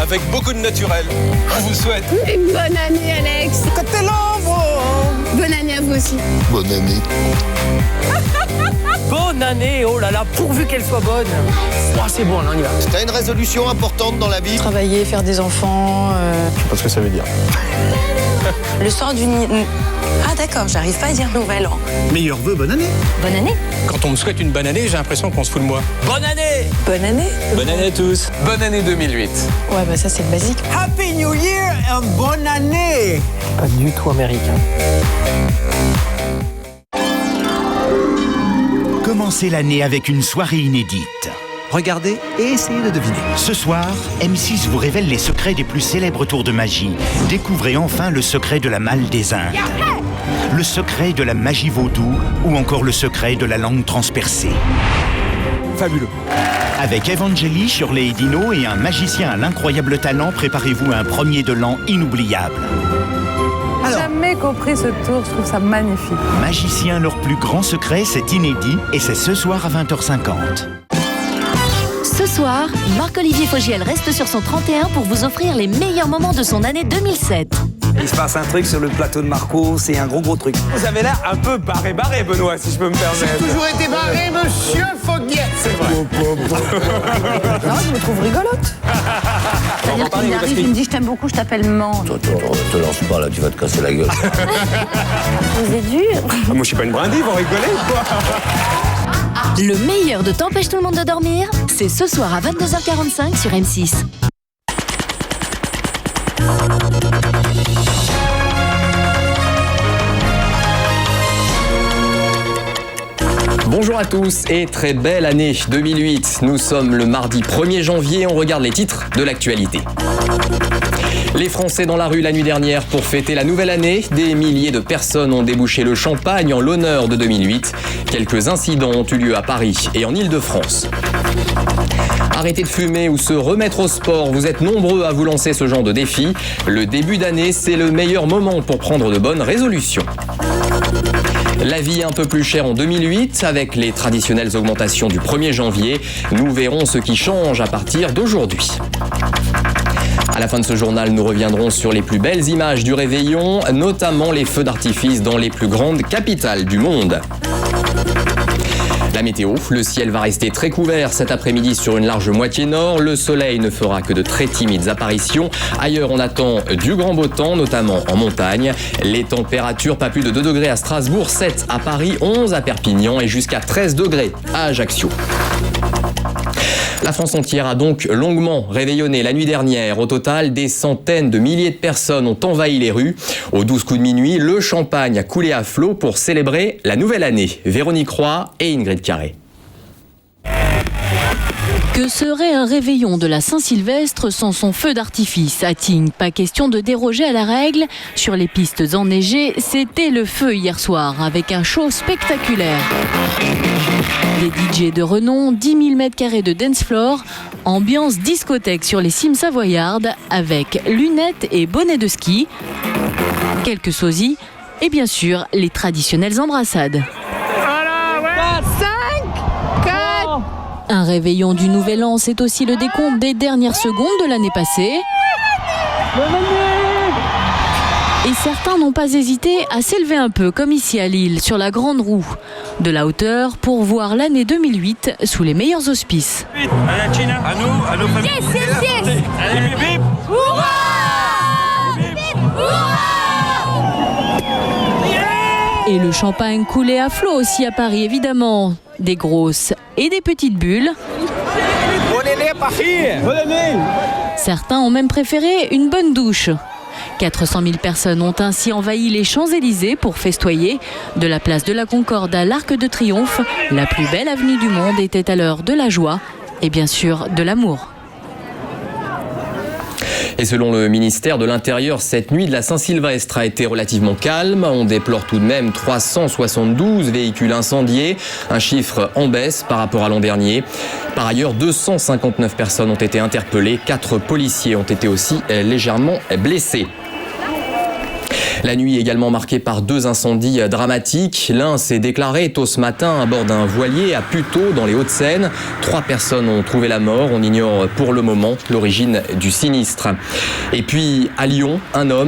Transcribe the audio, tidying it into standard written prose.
avec beaucoup de naturel. On vous souhaite. Une bonne année, Alex. Bonne année à vous aussi. Bonne année. Bonne année, oh là là, pourvu qu'elle soit bonne. Oh, c'est bon, là, on y va. T'as une résolution importante dans la vie? Travailler, faire des enfants. Je sais pas ce que ça veut dire. Le soir du... Ah d'accord, j'arrive pas à dire nouvel an. Meilleurs vœux, bonne année. Bonne année. Quand on me souhaite une bonne année, j'ai l'impression qu'on se fout de moi. Bonne année. Bonne année. Bonne année à tous. Bonne année 2008. Ouais, bah ça c'est le basique. Happy New Year et bonne année. Pas du tout américain. Commencez l'année avec une soirée inédite. Regardez et essayez de deviner. Ce soir, M6 vous révèle les secrets des plus célèbres tours de magie. Découvrez enfin le secret de la malle des Indes, le secret de la magie vaudou ou encore le secret de la langue transpercée. Fabuleux. Avec Evangélie, Shirley et Dino et un magicien à l'incroyable talent, préparez-vous à un premier de l'an inoubliable. Alors, Jamais compris ce tour, je trouve ça magnifique. Magicien, leur plus grand secret, c'est inédit et c'est ce soir à 20h50. Ce soir, Marc-Olivier Fogiel reste sur son 31 pour vous offrir les meilleurs moments de son année 2007. Il se passe un truc sur le plateau de Marco, c'est un gros truc. Vous avez l'air un peu barré, Benoît, si je peux me permettre. toujours été barré, monsieur Foguet. C'est vrai. Non, je me trouve rigolote. C'est-à-dire qu'il arrive, il me dit je t'aime beaucoup, je t'appelle Man. Te lance pas là, tu vas te casser la gueule. Vous êtes dur. Moi, je suis pas une brindille, vous rigolez ou quoi? Le meilleur de T'empêche tout le monde de dormir, c'est ce soir à 22h45 sur M6. Bonjour à tous et très belle année 2008. Nous sommes le mardi 1er janvier, on regarde les titres de l'actualité. Les Français dans la rue la nuit dernière pour fêter la nouvelle année. Des milliers de personnes ont débouché le champagne en l'honneur de 2008. Quelques incidents ont eu lieu à Paris et en Île-de-France. Arrêter de fumer ou se remettre au sport, vous êtes nombreux à vous lancer ce genre de défi. Le début d'année, c'est le meilleur moment pour prendre de bonnes résolutions. La vie est un peu plus chère en 2008, avec les traditionnelles augmentations du 1er janvier. Nous verrons ce qui change à partir d'aujourd'hui. À la fin de ce journal, nous reviendrons sur les plus belles images du réveillon, notamment les feux d'artifice dans les plus grandes capitales du monde. La météo, le ciel va rester très couvert cet après-midi sur une large moitié nord. Le soleil ne fera que de très timides apparitions. Ailleurs, on attend du grand beau temps, notamment en montagne. Les températures, pas plus de 2 degrés à Strasbourg, 7 à Paris, 11 à Perpignan et jusqu'à 13 degrés à Ajaccio. La France entière a donc longuement réveillonné la nuit dernière. Au total, des centaines de milliers de personnes ont envahi les rues. Aux 12 coups de minuit, le champagne a coulé à flot pour célébrer la nouvelle année. Véronique Roy et Ingrid Carré. Que serait un réveillon de la Saint-Sylvestre sans son feu d'artifice à Tignes? Pas question de déroger à la règle. Sur les pistes enneigées, c'était le feu hier soir avec un show spectaculaire. Des DJ de renom, 10 000 m² de dance floor, ambiance discothèque sur les cimes savoyardes avec lunettes et bonnets de ski, quelques sosies et bien sûr les traditionnelles embrassades. Un réveillon du Nouvel An, c'est aussi le décompte des dernières secondes de l'année passée. Et certains n'ont pas hésité à s'élever un peu, comme ici à Lille, sur la Grande Roue, de la hauteur pour voir l'année 2008 sous les meilleurs auspices. Allez, China, à nous, à nos familles. Yes, yes, yes. Allez, bip, bip. Et le champagne coulait à flot aussi à Paris, évidemment. Des grosses et des petites bulles. Certains ont même préféré une bonne douche. 400 000 personnes ont ainsi envahi les Champs-Élysées pour festoyer. De la place de la Concorde à l'Arc de Triomphe, la plus belle avenue du monde était à l'heure de la joie et bien sûr de l'amour. Et selon le ministère de l'Intérieur, cette nuit de la Saint-Sylvestre a été relativement calme. On déplore tout de même 372 véhicules incendiés, un chiffre en baisse par rapport à l'an dernier. Par ailleurs, 259 personnes ont été interpellées, 4 policiers ont été aussi légèrement blessés. La nuit également marquée par 2 incendies dramatiques. L'un s'est déclaré tôt ce matin à bord d'un voilier à Puteaux dans les Hauts-de-Seine. 3 personnes ont trouvé la mort. On ignore pour le moment l'origine du sinistre. Et puis à Lyon, un homme